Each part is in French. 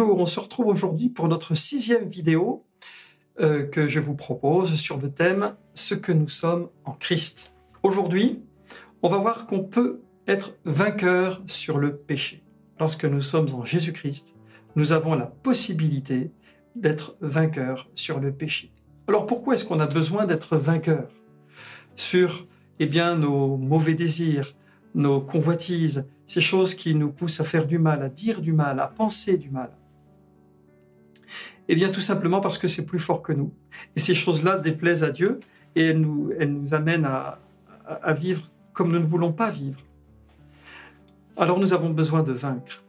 Bonjour, on se retrouve aujourd'hui pour notre 6e vidéo que je vous propose sur le thème « Ce que nous sommes en Christ ». Aujourd'hui, on va voir qu'on peut être vainqueur sur le péché. Lorsque nous sommes en Jésus-Christ, nous avons la possibilité d'être vainqueur sur le péché. Alors pourquoi est-ce qu'on a besoin d'être vainqueur sur nos mauvais désirs, nos convoitises, ces choses qui nous poussent à faire du mal, à dire du mal, à penser du mal? Eh bien, tout simplement parce que c'est plus fort que nous. Et ces choses-là déplaisent à Dieu et elles nous amènent à vivre comme nous ne voulons pas vivre. Alors, nous avons besoin de vaincre.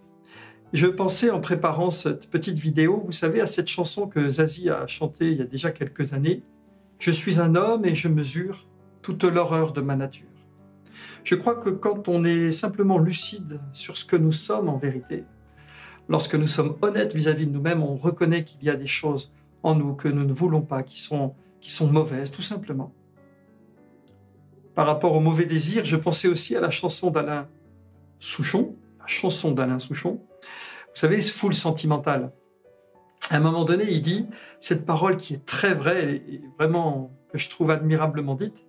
Je pensais, en préparant cette petite vidéo, vous savez, à cette chanson que Zazie a chantée il y a déjà quelques années. « Je suis un homme et je mesure toute l'horreur de ma nature. » Je crois que quand on est simplement lucide sur ce que nous sommes en vérité, lorsque nous sommes honnêtes vis-à-vis de nous-mêmes, on reconnaît qu'il y a des choses en nous que nous ne voulons pas, qui sont mauvaises, tout simplement. Par rapport aux mauvais désirs, je pensais aussi à la chanson d'Alain Souchon, vous savez, full sentimental. À un moment donné, il dit cette parole qui est très vraie et vraiment que je trouve admirablement dite: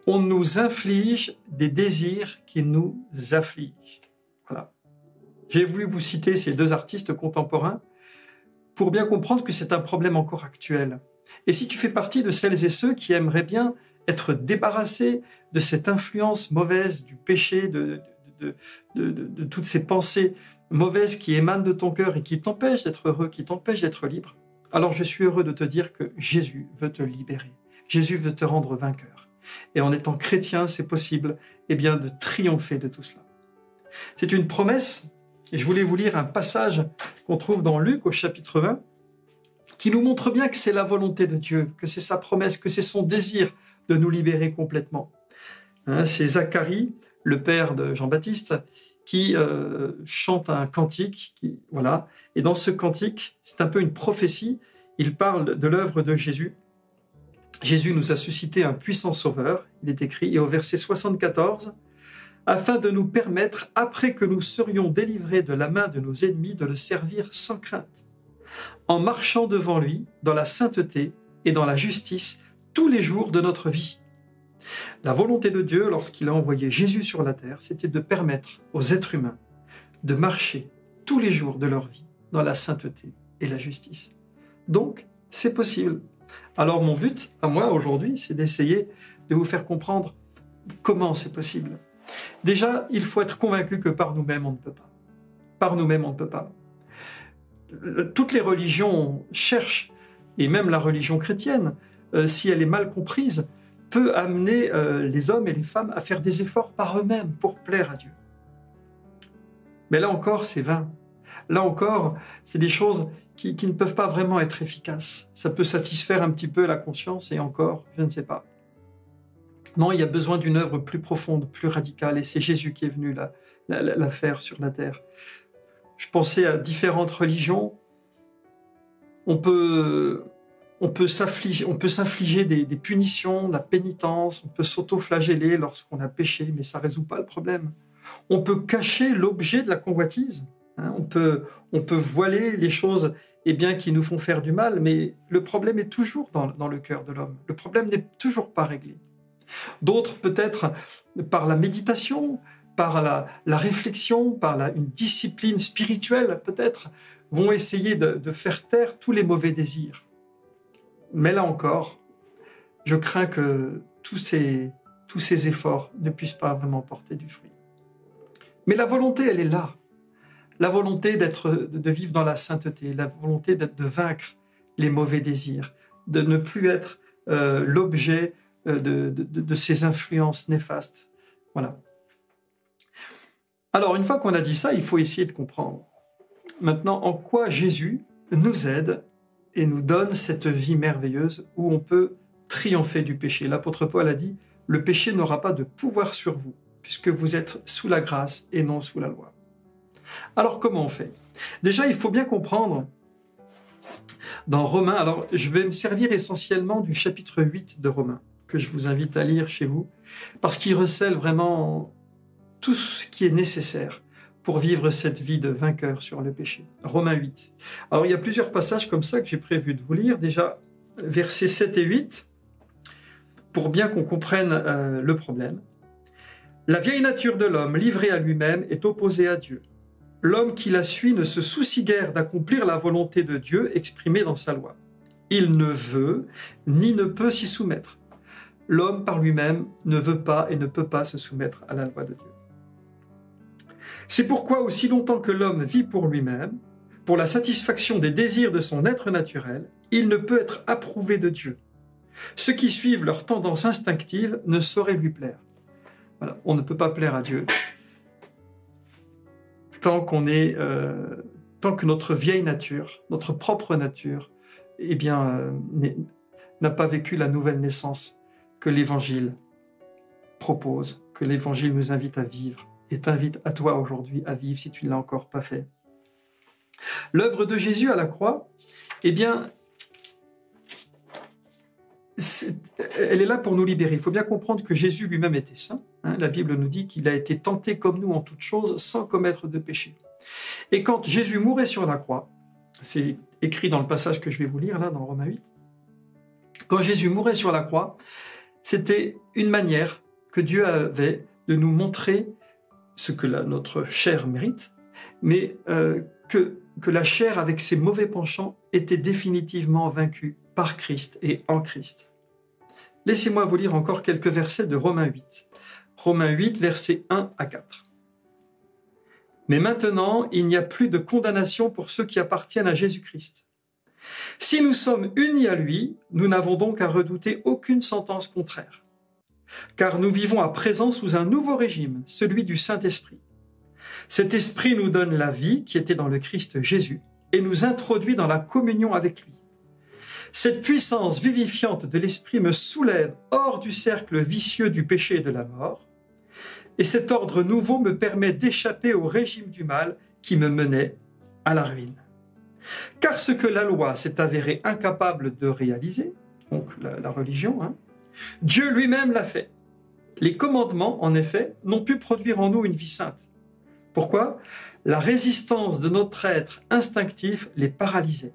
on nous inflige des désirs qui nous affligent. Voilà. J'ai voulu vous citer ces deux artistes contemporains pour bien comprendre que c'est un problème encore actuel. Et si tu fais partie de celles et ceux qui aimeraient bien être débarrassés de cette influence mauvaise du péché, de toutes ces pensées mauvaises qui émanent de ton cœur et qui t'empêchent d'être heureux, qui t'empêchent d'être libre, alors je suis heureux de te dire que Jésus veut te libérer. Jésus veut te rendre vainqueur. Et en étant chrétien, c'est possible de triompher de tout cela. C'est une promesse, et je voulais vous lire un passage qu'on trouve dans Luc au chapitre 20, qui nous montre bien que c'est la volonté de Dieu, que c'est sa promesse, que c'est son désir de nous libérer complètement. C'est Zacharie, le père de Jean-Baptiste, qui chante un cantique, et dans ce cantique, c'est un peu une prophétie, il parle de l'œuvre de Jésus. Jésus nous a suscité un puissant sauveur, il est écrit, et au verset 74, « afin de nous permettre, après que nous serions délivrés de la main de nos ennemis, de le servir sans crainte, en marchant devant lui dans la sainteté et dans la justice tous les jours de notre vie. » La volonté de Dieu, lorsqu'il a envoyé Jésus sur la terre, c'était de permettre aux êtres humains de marcher tous les jours de leur vie dans la sainteté et la justice. Donc, c'est possible. Alors mon but, à moi aujourd'hui, c'est d'essayer de vous faire comprendre comment c'est possible. Déjà, il faut être convaincu que par nous-mêmes, on ne peut pas. Par nous-mêmes, on ne peut pas. Toutes les religions cherchent, et même la religion chrétienne, si elle est mal comprise, peut amener les hommes et les femmes à faire des efforts par eux-mêmes pour plaire à Dieu. Mais là encore, c'est vain. Là encore, c'est des choses qui ne peuvent pas vraiment être efficaces. Ça peut satisfaire un petit peu la conscience et encore, je ne sais pas. Non, il y a besoin d'une œuvre plus profonde, plus radicale, et c'est Jésus qui est venu la faire sur la terre. Je pensais à différentes religions. On peut s'infliger des punitions, de la pénitence, on peut s'auto-flageller lorsqu'on a péché, mais ça ne résout pas le problème. On peut cacher l'objet de la convoitise. On peut voiler les choses qui nous font faire du mal, mais le problème est toujours dans le cœur de l'homme. Le problème n'est toujours pas réglé. D'autres, peut-être par la méditation, par la réflexion, par une discipline spirituelle, peut-être, vont essayer de faire taire tous les mauvais désirs. Mais là encore, je crains que tous ces efforts ne puissent pas vraiment porter du fruit. Mais la volonté, elle est là. La volonté de vivre dans la sainteté, la volonté de vaincre les mauvais désirs, de ne plus être l'objet de ces influences néfastes. Voilà. Alors, une fois qu'on a dit ça, il faut essayer de comprendre. Maintenant, en quoi Jésus nous aide et nous donne cette vie merveilleuse où on peut triompher du péché. L'apôtre Paul a dit « Le péché n'aura pas de pouvoir sur vous, puisque vous êtes sous la grâce et non sous la loi. » Alors, comment on fait? Déjà, il faut bien comprendre dans Romains, alors je vais me servir essentiellement du chapitre 8 de Romains, que je vous invite à lire chez vous, parce qu'il recèle vraiment tout ce qui est nécessaire pour vivre cette vie de vainqueur sur le péché. Romains 8. Alors il y a plusieurs passages comme ça que j'ai prévu de vous lire. Déjà, versets 7 et 8, pour bien qu'on comprenne le problème. La vieille nature de l'homme, livrée à lui-même, est opposée à Dieu. L'homme qui la suit ne se soucie guère d'accomplir la volonté de Dieu exprimée dans sa loi. Il ne veut ni ne peut s'y soumettre. L'homme par lui-même ne veut pas et ne peut pas se soumettre à la loi de Dieu. C'est pourquoi aussi longtemps que l'homme vit pour lui-même, pour la satisfaction des désirs de son être naturel, il ne peut être approuvé de Dieu. Ceux qui suivent leur tendance instinctive ne sauraient lui plaire. Voilà, on ne peut pas plaire à Dieu tant que notre vieille nature, notre propre nature, n'a pas vécu la nouvelle naissance que l'Évangile propose, que l'Évangile nous invite à vivre et t'invite à toi aujourd'hui à vivre si tu ne l'as encore pas fait. L'œuvre de Jésus à la croix, elle est là pour nous libérer. Il faut bien comprendre que Jésus lui-même était saint. La Bible nous dit qu'il a été tenté comme nous en toutes choses sans commettre de péché. Et quand Jésus mourait sur la croix, c'est écrit dans le passage que je vais vous lire là dans Romains 8, quand Jésus mourait sur la croix, c'était une manière que Dieu avait de nous montrer ce que notre chair mérite, mais que la chair, avec ses mauvais penchants, était définitivement vaincue par Christ et en Christ. Laissez-moi vous lire encore quelques versets de Romains 8. Romains 8, versets 1 à 4. Mais maintenant, il n'y a plus de condamnation pour ceux qui appartiennent à Jésus-Christ. Si nous sommes unis à lui, nous n'avons donc à redouter aucune sentence contraire. Car nous vivons à présent sous un nouveau régime, celui du Saint-Esprit. Cet esprit nous donne la vie qui était dans le Christ Jésus et nous introduit dans la communion avec lui. Cette puissance vivifiante de l'esprit me soulève hors du cercle vicieux du péché et de la mort, et cet ordre nouveau me permet d'échapper au régime du mal qui me menait à la ruine. Car ce que la loi s'est avérée incapable de réaliser, donc la religion, Dieu lui-même l'a fait. Les commandements, en effet, n'ont pu produire en nous une vie sainte. Pourquoi ? La résistance de notre être instinctif les paralysait.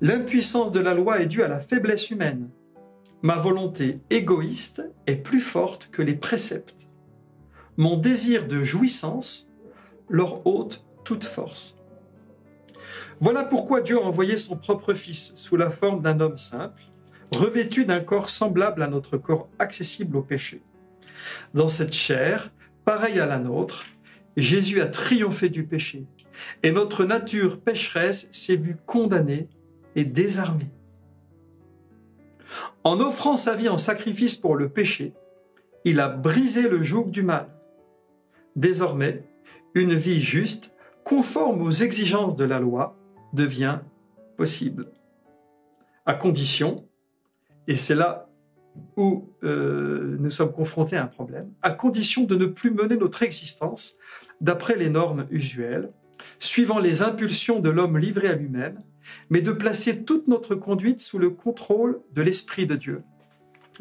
L'impuissance de la loi est due à la faiblesse humaine. Ma volonté égoïste est plus forte que les préceptes. Mon désir de jouissance leur ôte toute force. Voilà pourquoi Dieu a envoyé son propre Fils sous la forme d'un homme simple, revêtu d'un corps semblable à notre corps accessible au péché. Dans cette chair, pareille à la nôtre, Jésus a triomphé du péché, et notre nature pécheresse s'est vue condamnée et désarmée. En offrant sa vie en sacrifice pour le péché, il a brisé le joug du mal. Désormais, une vie juste, conforme aux exigences de la loi, devient possible. À condition, et c'est là où nous sommes confrontés à un problème, à condition de ne plus mener notre existence d'après les normes usuelles, suivant les impulsions de l'homme livré à lui-même, mais de placer toute notre conduite sous le contrôle de l'Esprit de Dieu.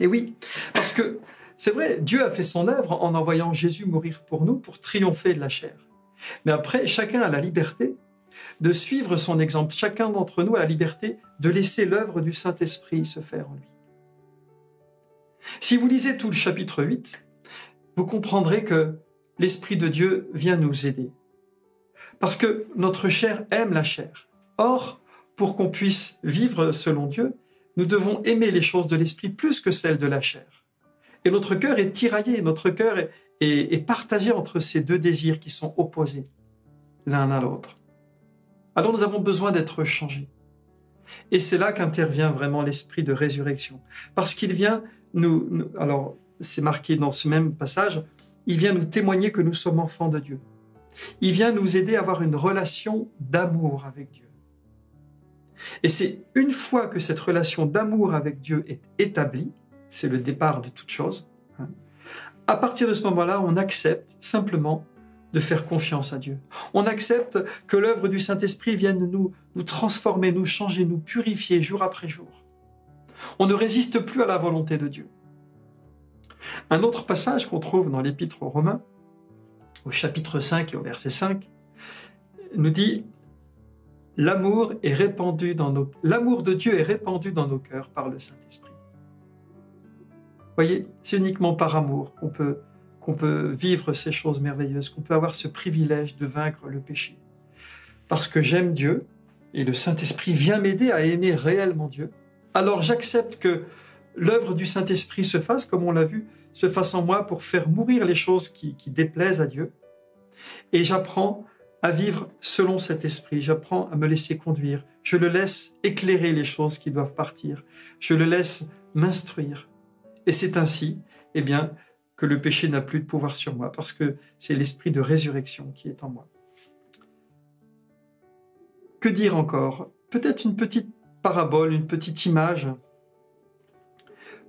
Et oui, parce que c'est vrai, Dieu a fait son œuvre en envoyant Jésus mourir pour nous, pour triompher de la chair. Mais après, chacun a la liberté de suivre son exemple. Chacun d'entre nous a la liberté de laisser l'œuvre du Saint-Esprit se faire en lui. Si vous lisez tout le chapitre 8, vous comprendrez que l'Esprit de Dieu vient nous aider. Parce que notre chair aime la chair. Or, pour qu'on puisse vivre selon Dieu, nous devons aimer les choses de l'Esprit plus que celles de la chair. Et notre cœur est tiraillé, notre cœur est partagé entre ces deux désirs qui sont opposés l'un à l'autre. Alors nous avons besoin d'être changés. Et c'est là qu'intervient vraiment l'esprit de résurrection. Parce qu'il vient alors c'est marqué dans ce même passage, il vient nous témoigner que nous sommes enfants de Dieu. Il vient nous aider à avoir une relation d'amour avec Dieu. Et c'est une fois que cette relation d'amour avec Dieu est établie, c'est le départ de toute chose, à partir de ce moment-là, on accepte simplement de faire confiance à Dieu. On accepte que l'œuvre du Saint-Esprit vienne nous transformer, nous changer, nous purifier jour après jour. On ne résiste plus à la volonté de Dieu. Un autre passage qu'on trouve dans l'Épître aux Romains, au chapitre 5 et au verset 5, nous dit l'amour de Dieu est répandu dans nos cœurs par le Saint-Esprit. Voyez, c'est uniquement par amour qu'on peut vivre ces choses merveilleuses, qu'on peut avoir ce privilège de vaincre le péché. Parce que j'aime Dieu, et le Saint-Esprit vient m'aider à aimer réellement Dieu, alors j'accepte que l'œuvre du Saint-Esprit se fasse, comme on l'a vu, se fasse en moi pour faire mourir les choses qui déplaisent à Dieu. Et j'apprends à vivre selon cet esprit, j'apprends à me laisser conduire. Je le laisse éclairer les choses qui doivent partir. Je le laisse m'instruire. Et c'est ainsi, eh bien, que le péché n'a plus de pouvoir sur moi, parce que c'est l'esprit de résurrection qui est en moi. Que dire encore? Peut-être une petite parabole, une petite image,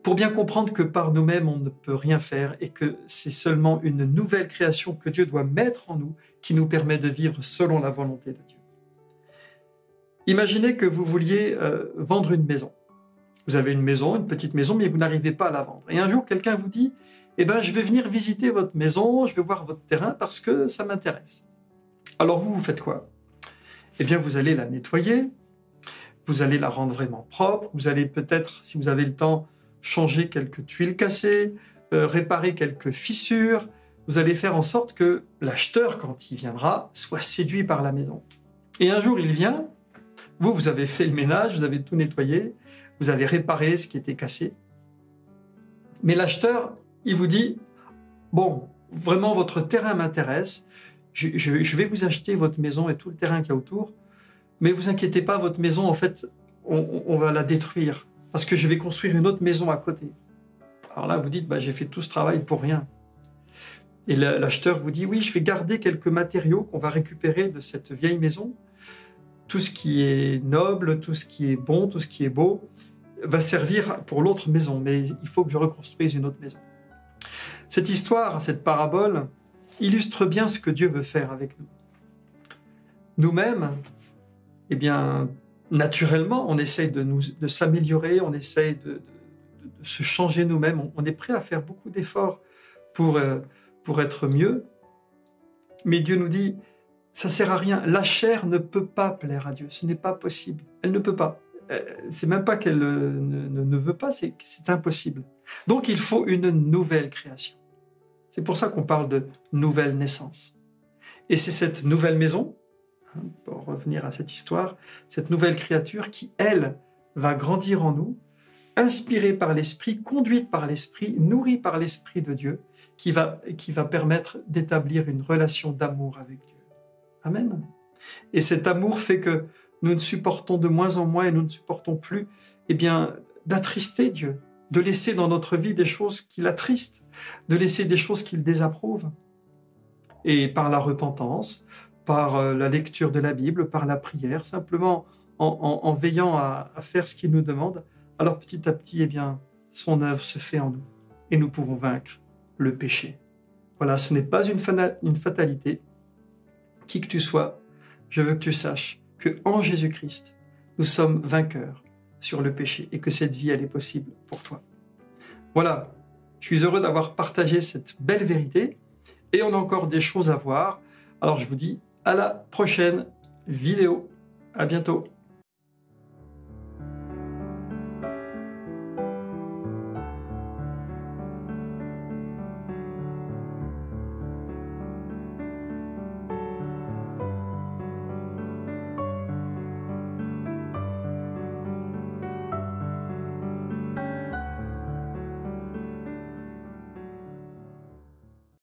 pour bien comprendre que par nous-mêmes, on ne peut rien faire et que c'est seulement une nouvelle création que Dieu doit mettre en nous qui nous permet de vivre selon la volonté de Dieu. Imaginez que vous vouliez vendre une maison. Vous avez une maison, une petite maison, mais vous n'arrivez pas à la vendre. Et un jour, quelqu'un vous dit « Eh bien, je vais venir visiter votre maison, je vais voir votre terrain parce que ça m'intéresse. » Alors vous faites quoi? Eh bien, vous allez la nettoyer, vous allez la rendre vraiment propre, vous allez peut-être, si vous avez le temps, changer quelques tuiles cassées, réparer quelques fissures. Vous allez faire en sorte que l'acheteur, quand il viendra, soit séduit par la maison. Et un jour, il vient, vous avez fait le ménage, vous avez tout nettoyé, vous avez réparé ce qui était cassé. Mais l'acheteur, il vous dit, bon, vraiment, votre terrain m'intéresse, je vais vous acheter votre maison et tout le terrain qu'il y a autour, mais vous inquiétez pas, votre maison, en fait, on va la détruire, parce que je vais construire une autre maison à côté. Alors là, vous dites, j'ai fait tout ce travail pour rien. Et l'acheteur vous dit, oui, je vais garder quelques matériaux qu'on va récupérer de cette vieille maison. Tout ce qui est noble, tout ce qui est bon, tout ce qui est beau, va servir pour l'autre maison, mais il faut que je reconstruise une autre maison. Cette histoire, cette parabole, illustre bien ce que Dieu veut faire avec nous. Nous-mêmes, eh bien, naturellement, on essaye de s'améliorer, on essaye de se changer nous-mêmes, on est prêt à faire beaucoup d'efforts pour être mieux. Mais Dieu nous dit, ça ne sert à rien, la chair ne peut pas plaire à Dieu, ce n'est pas possible, elle ne peut pas. C'est même pas qu'elle ne veut pas, c'est impossible. Donc il faut une nouvelle création. C'est pour ça qu'on parle de nouvelle naissance. Et c'est cette nouvelle maison, pour revenir à cette histoire, cette nouvelle créature qui, elle, va grandir en nous, inspirée par l'Esprit, conduite par l'Esprit, nourrie par l'Esprit de Dieu, qui va permettre d'établir une relation d'amour avec Dieu. Amen. Et cet amour fait que nous ne supportons de moins en moins et nous ne supportons plus, d'attrister Dieu, de laisser dans notre vie des choses qui l'attristent, de laisser des choses qu'il désapprouve. Et par la repentance, par la lecture de la Bible, par la prière, simplement en veillant à faire ce qu'il nous demande, alors petit à petit, son œuvre se fait en nous et nous pouvons vaincre le péché. Voilà, ce n'est pas une fatalité. Qui que tu sois, je veux que tu saches qu'en Jésus-Christ, nous sommes vainqueurs sur le péché et que cette vie, elle est possible pour toi. Voilà, je suis heureux d'avoir partagé cette belle vérité et on a encore des choses à voir. Alors je vous dis à la prochaine vidéo. À bientôt.